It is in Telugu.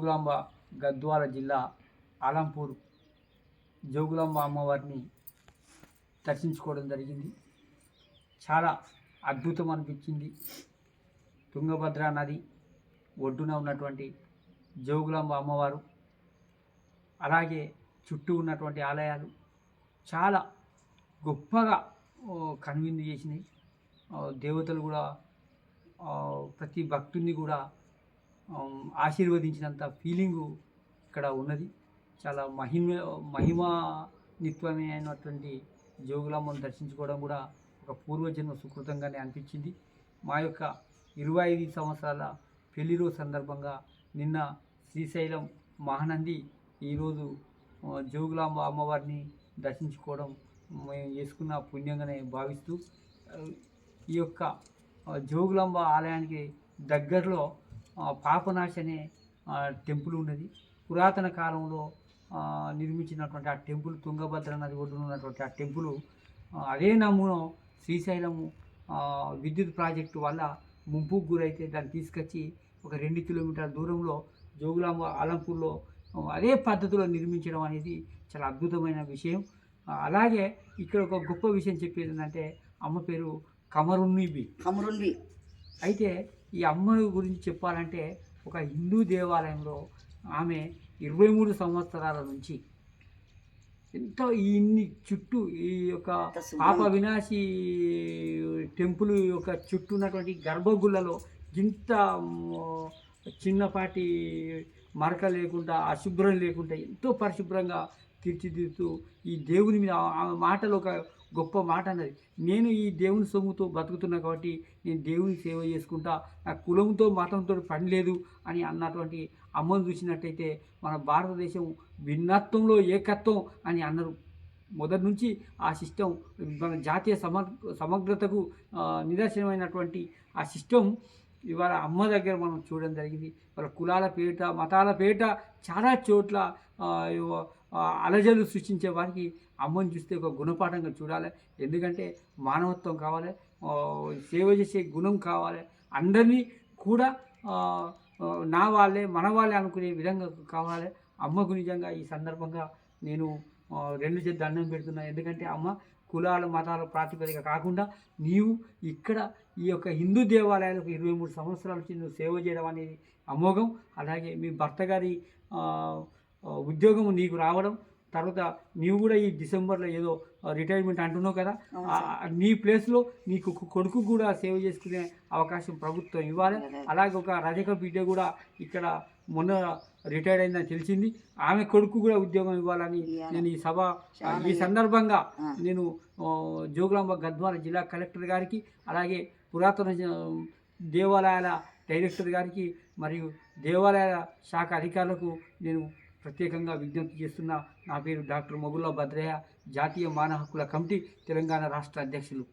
జోగులాంబ గద్వాల జిల్లా ఆలంపూర్ జోగులాంబ అమ్మవారిని దర్శించుకోవడం జరిగింది. చాలా అద్భుతం అనిపించింది. తుంగభద్ర నది ఒడ్డున ఉన్నటువంటి జోగులాంబ అమ్మవారు, అలాగే చుట్టూ ఉన్నటువంటి ఆలయాలు చాలా గొప్పగా కనువిందు చేసినాయి. దేవతలు కూడా ప్రతి భక్తుని కూడా ఆశీర్వదించినంత ఫీలింగు ఇక్కడ ఉన్నది. చాలా మహిమాన్వితమే అయినటువంటి జోగులాంబను దర్శించుకోవడం కూడా ఒక పూర్వజన్మ సుకృతంగానే అనిపించింది. మా యొక్క 25 సంవత్సరాల పెళ్లి రోజు సందర్భంగా నిన్న శ్రీశైలం మహానంది, ఈరోజు జోగులాంబ అమ్మవారిని దర్శించుకోవడం మేము చేసుకున్న పుణ్యంగానే భావిస్తూ, ఈ యొక్క జోగులాంబ ఆలయానికి దగ్గరలో పాపనాశి అనే టెంపుల్ ఉన్నది. పురాతన కాలంలో నిర్మించినటువంటి ఆ టెంపుల్, తుంగభద్ర నది ఒడ్డున ఉన్నటువంటి ఆ టెంపుల్ అదే నమూనా శ్రీశైలము విద్యుత్ ప్రాజెక్టు వల్ల ముంపుకు గురైతే దాన్ని తీసుకొచ్చి ఒక 2 కిలోమీటర్ల దూరంలో జోగులాంబ ఆలంపూర్లో అదే పద్ధతిలో నిర్మించడం అనేది చాలా అద్భుతమైన విషయం. అలాగే ఇక్కడ ఒక గొప్ప విషయం చెప్పేది ఏంటంటే, అమ్మ పేరు కమరున్వి. అయితే ఈ అమ్మ గురించి చెప్పాలంటే, ఒక హిందూ దేవాలయంలో ఆమె 23 సంవత్సరాల నుంచి ఎంతో ఇన్ని చుట్టూ ఈ యొక్క పాప వినాశి టెంపుల్ యొక్క చుట్టూ ఉన్నటువంటి గర్భగుళ్ళలో ఇంత చిన్నపాటి మరక లేకుండా, అశుభ్రం లేకుండా ఎంతో పరిశుభ్రంగా తీర్చిదిద్దుతూ, ఈ దేవుని మీద ఆమె మాటలు ఒక గొప్ప మాట అన్నది, నేను ఈ దేవుని సొమ్ముతో బతుకుతున్నా కాబట్టి నేను దేవుని సేవ చేసుకుంటా, నా కులంతో మతంతో పని లేదు అని అన్నటువంటి అమ్మను చూసినట్టయితే మన భారతదేశం భిన్నత్వంలో ఏకత్వం అని అన్నారు. మొదటి నుంచి ఆ సిస్టమ్ మన జాతీయ సమగ్రతకు నిదర్శనమైనటువంటి ఆ సిస్టమ్ ఇవాళ అమ్మ దగ్గర మనం చూడడం జరిగింది. వాళ్ళ కులాల పేట, మతాల పేట చాలా చోట్ల అలజలు సృష్టించే వారికి అమ్మని చూస్తే ఒక గుణపాఠంగా చూడాలి. ఎందుకంటే మానవత్వం కావాలి, సేవ చేసే గుణం కావాలి, అందరినీ కూడా నా వాళ్ళే మన వాళ్ళే అనుకునే విధంగా కావాలి. అమ్మకు నిజంగా ఈ సందర్భంగా నేను 2 చేతులు దండం పెడుతున్నా. ఎందుకంటే అమ్మ కులాల మతాల ప్రాతిపదిక కాకుండా నీవు ఇక్కడ ఈ యొక్క హిందూ దేవాలయాలకు 23 సంవత్సరాల నుంచి నువ్వు సేవ చేయడం అనేది అమోఘం. అలాగే మీ భర్త గారి ఉద్యోగం నీకు రావడం, తర్వాత నీవు కూడా ఈ డిసెంబర్లో ఏదో రిటైర్మెంట్ అంటున్నావు కదా, నీ ప్లేస్లో నీకు కొడుకు కూడా సేవ చేసుకునే అవకాశం ప్రభుత్వం ఇవ్వాలి. అలాగే ఒక రజక బిడ్డ కూడా ఇక్కడ మొన్న రిటైర్డ్ అయిందని తెలిసింది, ఆమె కొడుకు కూడా ఉద్యోగం ఇవ్వాలని నేను ఈ సందర్భంగా నేను జోగులాంబ గద్వాల జిల్లా కలెక్టర్ గారికి, అలాగే పురాతన దేవాలయాల డైరెక్టర్ గారికి మరియు దేవాలయాల శాఖ అధికారులకు నేను ప్రత్యేకంగా విజ్ఞప్తి చేస్తున్నా. నా పేరు డాక్టర్ మొగుళ్ళ భద్రయ్య, జాతీయ మానవ హక్కుల కమిటీ తెలంగాణ రాష్ట్ర అధ్యక్షులు.